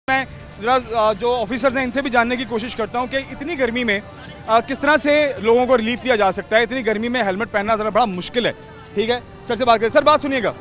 मैं ज़रा जो ऑफिसर्स हैं इनसे भी जानने की कोशिश करता हूँ कि इतनी गर्मी में किस तरह से लोगों को रिलीफ दिया जा सकता है। इतनी गर्मी में हेलमेट पहनना ज़रा बड़ा मुश्किल है। ठीक है, सर से बात करें। सर बात सुनिएगा।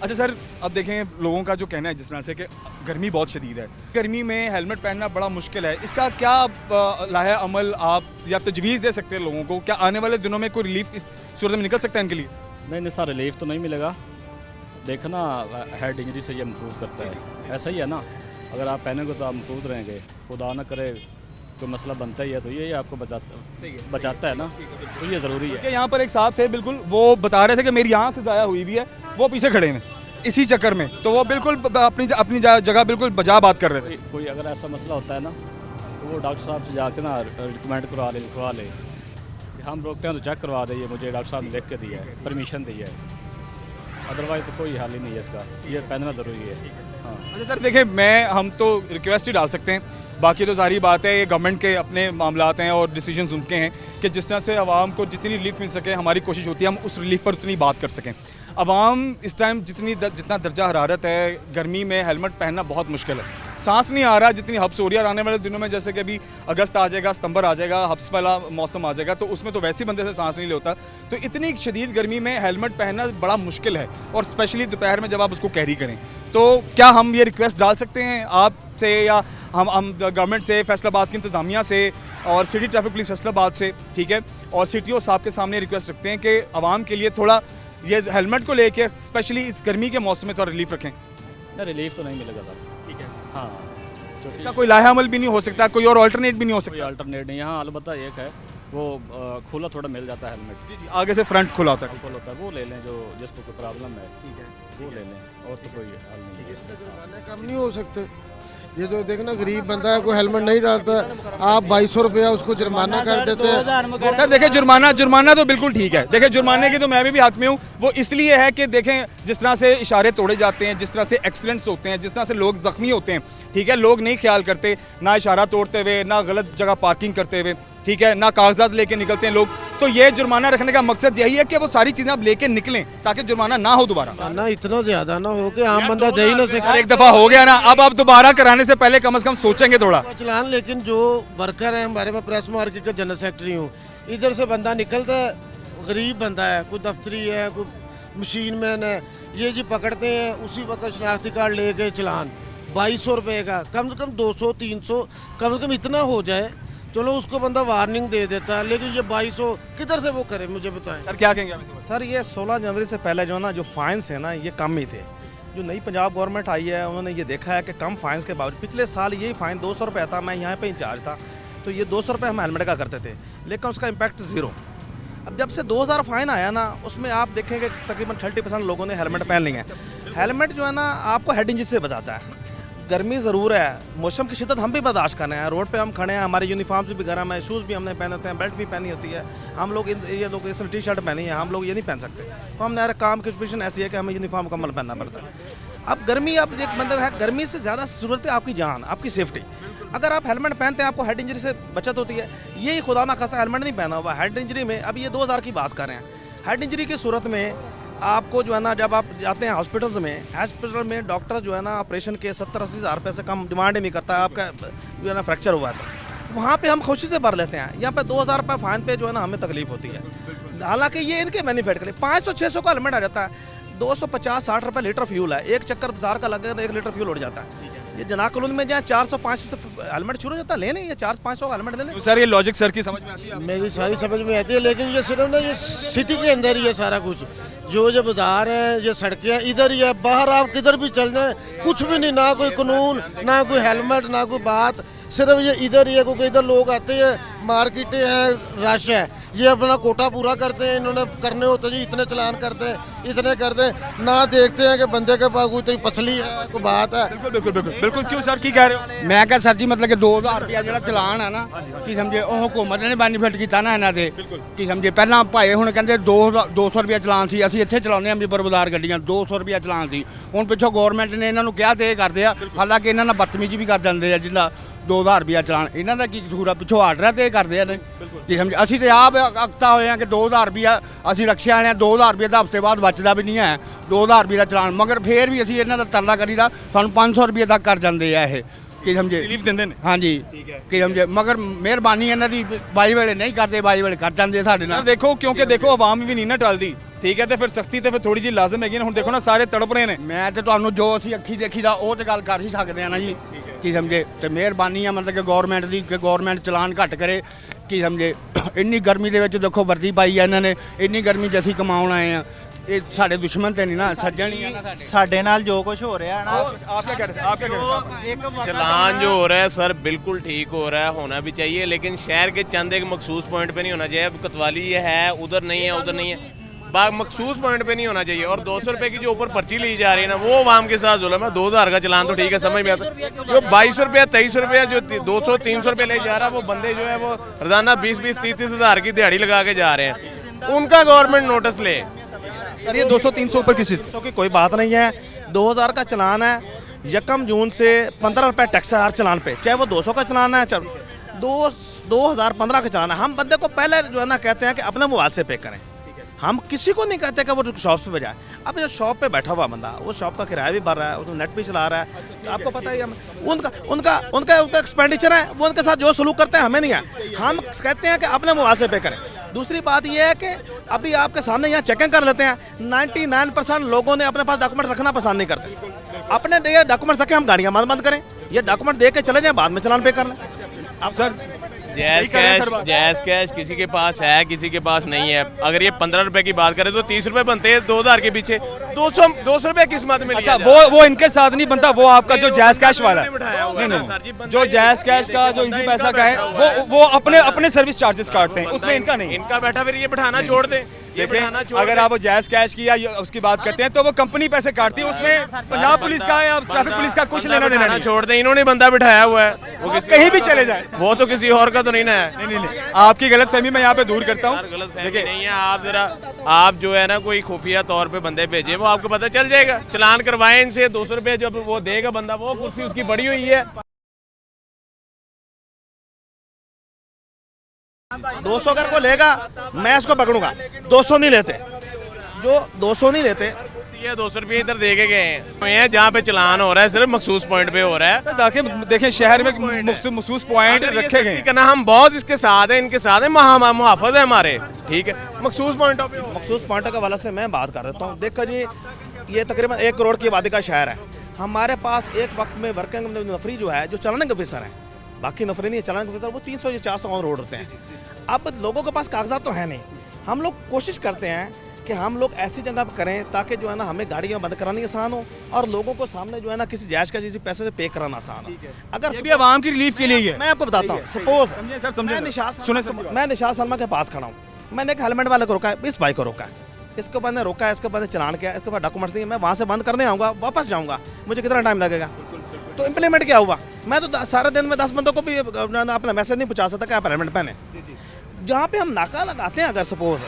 अच्छा सर, अब देखें लोगों का जो कहना है जिस तरह से कि गर्मी बहुत शदीद है, गर्मी में हेलमेट पहनना बड़ा मुश्किल है, इसका क्या लाहे अमल आप या तजवीज़ दे सकते हैं लोगों को? क्या आने वाले दिनों में कोई रिलीफ इस सूरत में निकल सकता है इनके लिए? नहीं सर, रिलीफ तो नहीं मिलेगा। देखना हेड इंजरी से ये महफूज करता है, ऐसा ही है ना। अगर आप पहनेंगे तो आप महफूज रहेंगे, खुदा ना करे कोई मसला बनता ही है तो ये आपको बचाता है ना, तो ये ज़रूरी है। यहाँ पर एक साहब थे, बिल्कुल वो बता रहे थे कि मेरी आँख ज़ाया हुई भी है, वो पीछे खड़े हैं इसी चक्कर में, तो वो बिल्कुल अपनी जगह बिल्कुल बजा बात कर रहे थे। कोई अगर ऐसा मसला होता है ना तो वो डॉक्टर साहब से जाके ना रिकमेंड लिखवा ले। हम रोकते हैं तो चेक करवा दे, ये मुझे डॉक्टर साहब ने लिख के दिया है, परमिशन दी है, अदरवाइज तो कोई हाल ही नहीं है इसका, ये पहनना ज़रूरी है। हाँ अच्छा सर, देखिए हम तो रिक्वेस्ट ही डाल सकते हैं, बाकी तो सारी बात है ये गवर्नमेंट के अपने मामलात हैं और डिसीजन उनके हैं कि जिस तरह से आवाम को जितनी रिलीफ मिल सके, हमारी कोशिश होती है हम उस रिलीफ पर उतनी बात कर सकें। आवाम इस टाइम जितना दर्जा हरारत है, गर्मी में हेलमेट पहनना बहुत मुश्किल है, सांस नहीं आ रहा जितनी हब्स हो रही है। और आने वाले दिनों में जैसे कि अभी अगस्त आ जाएगा, सितंबर आ जाएगा, हब्स वाला मौसम आ जाएगा, तो उसमें तो वैसे ही बंदे से सांस नहीं लेता। तो इतनी शदीद गर्मी में हेलमेट पहनना बड़ा मुश्किल है, और स्पेशली दोपहर में जब आप उसको कैरी करें। तो क्या हम ये रिक्वेस्ट डाल सकते हैं आपसे या हम गवर्नमेंट से, फैसलाबाद की इंतज़ामिया से और सिटी ट्रैफिक पुलिस फैसलाबाद से, ठीक है, और CTO साहब के सामने रिक्वेस्ट रखते हैं कि आवाम के लिए थोड़ा ये हेलमेट को लेके स्पेशली इस गर्मी के मौसम में थोड़ा रिलीफ रखें? ना, रिलीफ तो नहीं मिलेगा सर। ठीक है, हाँ, इसका कोई लाहा अमल भी नहीं हो सकता, कोई और अल्टरनेट भी नहीं हो कोई सकता? अल्टरनेट नहीं। यहाँ अलबत्ता एक है, वो खुला थोड़ा मिल जाता है हेलमेट। जी, आगे से फ्रंट खुला होता है। खुला होता है, वो ले लें जो जिसको कोई प्रॉब्लम है। ठीक है, वो ले लें, और तो कोई हल नहीं है। कम नहीं हो सकते। ये तो देखना गरीब बंदा है, कोई हेलमेट नहीं डालता, आप 2200 रुपया उसको जुर्माना कर देते हैं। सर देखिए, जुर्माना तो बिल्कुल ठीक है। देखिए, जुर्माने की तो मैं भी हक में हूँ। वो इसलिए है कि देखें जिस तरह से इशारे तोड़े जाते हैं, जिस तरह से एक्सीडेंट्स होते हैं, जिस तरह से लोग जख्मी होते हैं, ठीक है, लोग नहीं ख्याल करते, ना इशारा तोड़ते हुए, ना गलत जगह पार्किंग करते हुए, ठीक है, ना कागजात लेके निकलते हैं लोग। तो ये जुर्माना रखने का मकसद यही है कि वो सारी चीज़ें आप लेके निकलें ताकि जुर्माना ना हो दोबारा। ना इतना ज्यादा ना हो कि आम बंदा दे ही ना सके। एक दफ़ा हो गया ना, अब आप दोबारा कराने से पहले कम से कम सोचेंगे थोड़ा चलान। लेकिन जो वर्कर है हमारे, मैं प्रेस मार्केट का जनरल सेक्रेटरी हूँ, इधर से बंदा निकलता है, गरीब बंदा है, कोई दफ्तरी है, कोई मशीन मैन है, ये जी पकड़ते हैं उसी वक्त शनाख्ती कार्ड लेके चलान 2200 रुपये का, कम से कम 200-300 कम से कम इतना हो जाए, चलो उसको बंदा वार्निंग दे देता है। लेकिन ये 2200 किधर से वो करे, मुझे बताएं। सर क्या कहेंगे आप? सर ये 16 जनवरी से पहले जो है ना, जो फाइन्स है ना, ये कम ही थे। जो नई पंजाब गवर्नमेंट आई है उन्होंने ये देखा है कि कम फाइन्स के बावजूद, पिछले साल यही फ़ाइन 200 रुपये था, मैं यहाँ पे इंचार्ज था, तो ये 200 रुपये हम हेलमेट का करते थे, लेकिन उसका इम्पैक्ट ज़ीरो। अब जब से 2000 फाइन आया ना, उसमें आप देखेंगे तकरीबन 30% लोगों ने हेलमेट पहन लिया है। हेलमेट जो है ना आपको हेड इंजरी से बचाता है। गर्मी ज़रूर है, मौसम की शिद्दत हम भी बर्दाश्त कर रहे हैं, रोड पे हम खड़े हैं, हमारी यूनिफॉर्म्स भी गर्म है, शूज़ भी हमने पहने होते हैं, बेल्ट भी पहनी होती है। हम लोग ये लोग इसमें टी-शर्ट पहनी है, हम लोग ये नहीं पहन सकते, तो हमने यार काम की पोजीशन ऐसी है कि हमें यूनिफॉर्म मुकम्मल पहनना पड़ता है। अब गर्मी, अब एक बंदा है, गर्मी से ज़्यादा ज़रूरत है आपकी जान, आपकी सेफ्टी। अगर आप हेलमेट पहनते हैं आपको हेड इंजरी से बचत होती है। यही खुदा ना खासा हेलमेट नहीं पहना हुआ, हेड इंजरी में, अब ये 2000 की बात कर रहे हैं, हेड इंजरी की सूरत में आपको जो है ना, जब आप जाते हैं हॉस्पिटल में डॉक्टर जो है ना ऑपरेशन के 70-80 हज़ार रुपये से कम डिमांड ही नहीं करता है। आपका जो है ना फ्रैक्चर हुआ है तो वहाँ पे हम खुशी से भर लेते हैं। यहाँ पे 2000 रुपये फाइन पे जो है ना हमें तकलीफ होती है। हालांकि ये इनके बेनिफिट के लिए 500-600 का हेलमेट आ जाता है, 250-60 रुपये लीटर फ्यूल है, एक चक्कर बाजार का लगेगा तो 1 लीटर फ्यूल उड़ जाता है। ये जना कॉलोनी में जहाँ 400-500 से हेलमेट शुरू हो जाता है, ले नहीं, ये 400-500 का हेलमेट लेने। सर ये लॉजिक सर की समझ में आती है? मेरी सारी समझ में आती है, लेकिन ये सिर्फ ना ये सिटी के अंदर ही है सारा कुछ। जो बाजार है, ये सड़कें इधर ही है, बाहर आप किधर भी चल जाए कुछ भी नहीं, ना कोई कानून, ना कोई हेलमेट, ना कोई बात, सिर्फ ये इधर ही है। क्योंकि इधर लोग आते हैं, मार्केटें हैं, रश है, ये अपना कोटा पूरा करते हैं, इन्होंने करने होते जी इतने चलान करते हैं, इतने करते हैं, ना देखते हैं कि बंदे के पास कोई पसली है, कोई बात है। बिल्कुल क्यों सर, की कह रहे हो? मैं क्या सर जी, मतलब कि 2000 रुपया जो चलान है ना, कि समझे वो हुकूमत ने बेनीफिट किया ना इन्हों से, कि समझे पहला भाई हूँ कहते 200 रुपया चलान सी, असं इतने चलाने अंबीपुर बाजार गड्डियाँ 200 रुपया चलान सी, हूँ पिछों गौरमेंट ने इन्हों क्या तो ये करते हैं, हालांकि इन्होंने बदतमीजी भी कर देंगे जिला 2000 ਰੁਪਿਆ ਚਲਾਨ, ਇਹਨਾਂ ਦਾ ਕੀ ਕਸੂਰ ਆ? ਪਿੱਛੋਂ ਆਰਡਰ ਆ ਤੇ ਇਹ ਕਰਦੇ ਆ ਨੇ ਕੀ ਸਮਝੇ। ਅਸੀਂ ਤੇ ਆਪ ਅਕਤਾ ਹੋਏ ਆ ਕਿ 2000 ਰੁਪਿਆ ਅਸੀਂ ਰਕਸ਼ੇ ਵਾਲੇ ਆ, 2000 ਰੁਪਏ ਦਾ ਹਫ਼ਤੇ ਬਾਅਦ ਬਚਦਾ ਵੀ ਨਹੀਂ ਹੈ, 2000 ਰੁਪਏ ਦਾ ਚਲਾਨ, ਮਗਰ ਫੇਰ ਵੀ ਅਸੀਂ ਇਹਨਾਂ ਦਾ ਤਰਲਾ ਕਰੀਦਾ, ਸਾਨੂੰ 500 ਰੁਪਏ ਤੱਕ ਕਰ ਜਾਂਦੇ ਆ ਇਹ ਕੀ ਸਮਝੇ, ਰਿਲੀਫ ਦਿੰਦੇ ਨੇ। ਹਾਂਜੀ ਕੀ ਸਮਝੇ, ਮਗਰ ਮਿਹਰਬਾਨੀ ਇਹਨਾਂ ਦੀ ਬਾਈ ਵੇਲੇ ਨਹੀਂ ਕਰਦੇ, ਬਾਈ ਵੇਲੇ ਕਰ ਜਾਂਦੇ ਸਾਡੇ ਨਾਲ। ਦੇਖੋ ਕਿਉਂਕਿ ਦੇਖੋ ਆਵਾਮ ਵੀ ਨਹੀਂ ਨਾ ਟਲਦੀ, ਠੀਕ ਹੈ, ਤੇ ਫਿਰ ਸਖਤੀ ਤੇ ਫਿਰ ਥੋੜੀ ਜਿਹੀ ਲਾਜ਼ਮ ਹੈਗੀ ਨਾ। ਹੁਣ ਦੇਖੋ ਨਾ ਸਾਰੇ ਤੜਪ ਰਹੇ ਨੇ। ਮੈਂ ਤੇ ਤੁਹਾਨੂੰ ਜੋ ਅਸੀਂ ਅੱਖੀ ਦੇਖੀ ਦਾ ਉਹ ਤੇ ਗੱਲ ਕਰ ਹੀ ਸਕਦੇ ਆ ਨਾ ਜੀ ਕੀ ਸਮਝੇ। ਤੇ ਮਿਹਰਬਾਨੀ ਆ ਮਤਲਬ ਕਿ ਗਵਰਨਮੈਂਟ ਦੀ, ਕਿ ਗਵਰਨਮੈਂਟ ਚਲਾਨ ਘੱਟ ਕਰੇ ਕੀ ਸਮਝੇ। ਇੰਨੀ ਗਰਮੀ ਦੇ ਵਿੱਚ ਦੇਖੋ ਵਰਦੀ ਪਾਈ ਆ ਇਹਨਾਂ ਨੇ, ਇੰਨੀ ਗਰਮੀ 'ਚ ਅਸੀਂ ਕਮਾਉਣ ਆਏ ਆ, ਇਹ ਸਾਡੇ ਦੁਸ਼ਮਣ ਤੇ ਨਹੀਂ ਨਾ, ਸੱਜਣ ਹੀ ਆ ਨਾ ਸਾਡੇ। ਸਾਡੇ ਨਾਲ ਜੋ ਕੁਝ ਹੋ ਰਿਹਾ ਨਾ, आप क्या कहते हैं? आप क्या कहते हैं? एक चलान जो हो रहा है सर बिल्कुल ठीक हो रहा है, होना भी चाहिए, लेकिन शहर के चंद एक मखसूस पॉइंट पे नहीं होना चाहिए। अब कोतवाली ये है, उधर नहीं है, उधर नहीं है, मखसूस पॉइंट पे नहीं होना चाहिए। और 200 रुपये की जो ऊपर पर्ची ली जा रही है ना, वो आवाम के साथ जुल्म है। 2000 का चलान तो ठीक है, समझ में आता है। जो 2200 रुपया 2300 रुपया जो 200-300 रुपये ले जा रहा है, वो बंदे जो है वो रोजाना 20-20 30-30 हज़ार की दिहाड़ी लगा के जा रहे हैं, उनका गवर्नमेंट नोटिस ले। सर ये 200-300 ऊपर किस चीज़? 300 की कोई बात नहीं है, 2000 का चलान है, 1 जून से 15 रुपये टैक्स है हर चलान पे, चाहे वो 200 का चलान है, चाहे 2015 का चलान है। हम बंदे को पहले जो है ना कहते हैं कि अपने मोबाइल से पे करें, हम किसी को नहीं कहते कि वो शॉप पे जाए। अब जो शॉप पे बैठा हुआ बंदा, वो शॉप का किराया भी भर रहा है, उसको नेट भी चला रहा है, तो आपको पता ही है उनका उनका उनका उनका एक्सपेंडिचर है, वो उनके साथ जो सलूक करते हैं हमें नहीं है। हम कहते हैं कि अपने मोबाइल से पे करें। दूसरी बात ये है कि अभी आपके सामने यहाँ चेकिंग कर लेते हैं, 99% लोगों ने अपने पास डॉक्यूमेंट रखना पसंद नहीं करते। अपने ये डॉक्यूमेंट रखें, हम गाड़ियाँ बंद करें, ये डॉक्यूमेंट दे के चले जाएं, बाद में चलान पे कर लें। अब सर जायज़ कैश किसी के पास है, किसी के पास नहीं है। अगर ये 15 रुपए की बात करें तो 30 रुपए बनते हैं 2000 के पीछे, 200 रुपए किस्मत में अच्छा, लिया वो इनके साथ नहीं बनता, वो आपका जो जायज़ कैश वाला है, नहीं, नहीं, जो जायज़ कैश का जो इजी पैसा का है, वो अपने सर्विस चार्जेस काटते हैं, उसमें इनका नहीं। इनका बैठा फिर ये बैठाना छोड़ दे, ये बैठाना देखिए छोड़ अगर दे। आप वो जायज़ कैश की या उसकी बात करते हैं तो वो कंपनी पैसे काटती है, उसमें पंजाब पुलिस का या ट्रैफिक पुलिस का कुछ लेना देना नहीं। छोड़ दे, इन्होंने बंदा बिठाया हुआ है, वो आप कहीं भी चले जाए, वो तो किसी और का तो नहीं ना है। नहीं, आपकी गलतफहमी मैं यहाँ पे दूर करता हूँ। देखिए नहीं है, आप जरा आप जो है ना कोई खुफिया तौर पे बंदे भेजे, वो आपको पता चल जाएगा। चलान करवाएं इनसे, 200 रुपये जब वो देगा बंदा, वो कुर्सी उसकी बड़ी हुई है। 200 अगर को लेगा मैं इसको पकड़ूंगा, 200 नहीं लेते, जो 200 नहीं लेते। ये 200 रुपये इधर दे के गए हैं, जहाँ पे चलान हो रहा है सिर्फ मखसूस पॉइंट पे हो रहा है। सर ताकि देखें शहर में मखसूस पॉइंट रखे गए हैं। ना हम बहुत इसके साथ हैं, इनके साथ हैं, मुहाफ़िज़ है हमारे, ठीक है, मखसूस पॉइंटों पे मखसूस पॉइंट का वाला से मैं बात कर देता हूँ। देखो जी, ये तकरीबन 1 करोड़ की आबादी का शहर है। हमारे पास एक वक्त में वर्किंग नफरी जो है, जो चलाने के ऑफिसर हैं, बाकी नफरी नहीं है, चलाने के ऑफिसर वो 300 या 400 ऑन रोड होते हैं। अब लोगों के पास कागजात तो है नहीं, हम लोग कोशिश करते हैं कि हम लोग ऐसी जगह पर करें ताकि जो है ना हमें गाड़ियाँ बंद करानी आसान हो और लोगों को सामने जो है ना किसी जायज़ का किसी पैसे से पे कराना आसान हो। अगर ये भी आवाम की रिलीफ के लिए ही है। मैं आपको बताता हूँ, सपोज सर समझे, मैं निशात सलमा के पास खड़ा हूँ, मैंने एक हेलमेट वाले को रोका है, इस भाई को रोका है, इसके बाद ने रोका है, इसके बाद चलान किया, इसके बाद डॉक्यूमेंट्स दिए, मैं वहाँ से बंद करने आऊँगा, वापस जाऊँगा, मुझे कितना टाइम लगेगा? तो इम्प्लीमेंट क्या हुआ? मैं तो सारे दिन में 10 बंदों को भी अपना मैसेज नहीं पहुँचा सकता कि आप हेलमेट पहने। जहाँ पे हम नाका लगाते हैं, अगर सपोज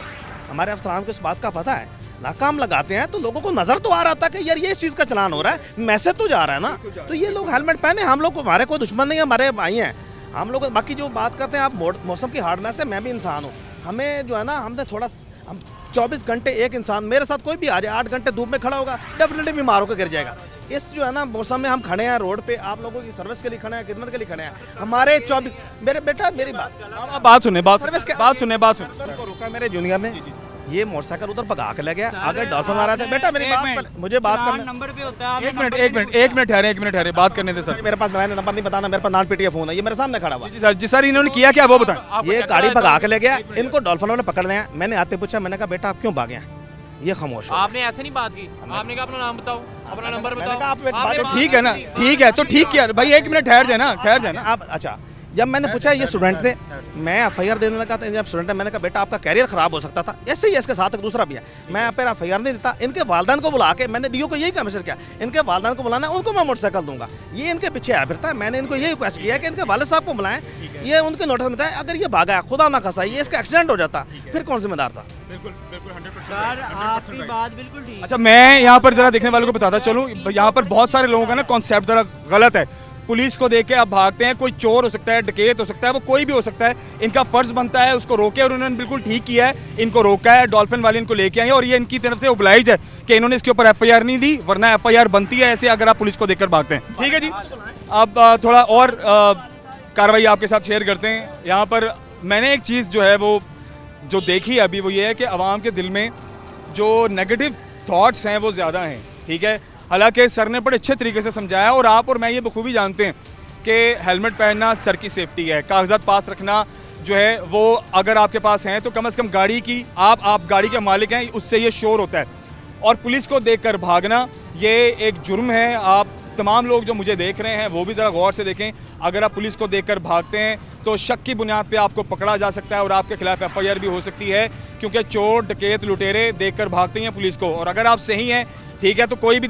हमारे अफसरान को इस बात का पता है, नाका हम लगाते हैं तो लोगों को नजर तो आ रहा था कि यार ये इस चीज़ का चलान हो रहा है, मैसेज तो जा रहा है ना, तो ये लोग हेलमेट पहने। हम लोग हमारे कोई दुश्मन नहीं है, हमारे भाई हैं हम लोग। बाकी जो बात करते हैं आप मौसम की हार्डनेस है, मैं भी इंसान हूँ, हमें जो है ना हमने थोड़ा हम 24 घंटे एक इंसान मेरे साथ कोई भी आ जाए 8 घंटे धूप में खड़ा होगा, डेफिनेटली बीमार होकर गिर जाएगा। इस जो है ना मौसम में हम खड़े हैं रोड पे, आप लोगों की सर्विस के लिए खड़े हैं, खिदमत के लिए खड़े हैं। हमारे 24 मेरे बेटा मेरी बात सुने, सर्विस के बात सुने को रोका मेरे जूनियर ने, ये मोटरसाइकिल उधर भगा के ले गया, आगे डॉल्फिन आ रहा था। बेटा मेरी बात, मुझे बात करना, नंबर पे होता है। एक मिनट ठहरे, बात करने दे सर। मेरे पास मैंने नंबर नहीं बताना, मेरे पास नॉन पीटीए फोन है, ये मेरे सामने खड़ा हुआ। जी सर इन्होंने किया क्या वो बताएं। ये गाड़ी भगा के ले गया, इनको डॉल्फिनों ने पकड़ लिया। मैंने आते पूछा, मैंने कहा बेटा आप क्यों भागे हैं? ये खामोश हो। आपने ऐसे नहीं बात की, आपने कहा अपना नाम बताओ, अपना नंबर बताओ। तो ठीक है ना, ठीक है तो ठीक किया भाई, 1 मिनट ठहर जाए ना आप। अच्छा, जब मैंने पूछा ये स्टूडेंट थे, मैं FIR देने लगा था, जब स्टूडेंट है, मैंने कहा बेटा आपका कैरियर खराब हो सकता था, ऐसे ही इसके साथ एक दूसरा भी है। मैं फिर FIR नहीं देता, इनके वालदान को बुला के मैंने DO को यही कहा, मैसेज किया इनके वालदान को बुलाना, उनको मैं मोटरसाइकिल दूंगा। ये इनके पीछे आया फिरता है, मैंने इनको यही रिक्वेस्ट किया कि इनके वाले साहब को बुलाएं, ये उनके नोटिस में बताएं। अगर ये भागा, खुदा ना खसा, ये इसका एक्सीडेंट हो जाता, फिर कौन जिम्मेदार था? सर आपकी बात बिल्कुल ठीक। अच्छा मैं यहाँ पर जरा देखने वालों को बताता चलूँ, यहाँ पर बहुत सारे लोगों का ना कॉन्सेप्ट जरा गलत है। पुलिस को देख के आप भागते हैं। कोई चोर हो सकता है, डकैत हो सकता है, वो कोई भी हो सकता है, इनका फर्ज बनता है उसको रोके, और उन्होंने बिल्कुल ठीक किया है, इनको रोका है, डॉल्फिन वाले इनको लेके आए, और ये इनकी तरफ से ओब्लाइज है कि इन्होंने इसके ऊपर FIR नहीं दी, वरना FIR बनती है ऐसे अगर आप पुलिस को देखकर भागते हैं। ठीक है जी, अब थोड़ा और कार्रवाई आपके साथ शेयर करते हैं। यहाँ पर मैंने एक चीज़ जो है वो जो देखी अभी, वो ये है कि आवाम के दिल में जो नेगेटिव थॉट्स हैं वो ज़्यादा हैं। ठीक है, हालांकि सर ने बड़े अच्छे तरीके से समझाया, और आप और मैं ये बखूबी जानते हैं कि हेलमेट पहनना सर की सेफ्टी है, कागजात पास रखना जो है वो अगर आपके पास हैं तो कम से कम गाड़ी की आप गाड़ी के मालिक हैं, उससे ये श्योर होता है। और पुलिस को देखकर भागना ये एक जुर्म है। आप तमाम लोग जो मुझे देख रहे हैं वो भी ज़रा गौर से देखें, अगर आप पुलिस को देखकर भागते हैं तो शक की बुनियाद पे आपको पकड़ा जा सकता है और आपके खिलाफ FIR भी हो सकती है, क्योंकि चोर डकैत लुटेरे देखकर भागते हैं पुलिस को। और अगर आप सही हैं, ठीक है, तो कोई भी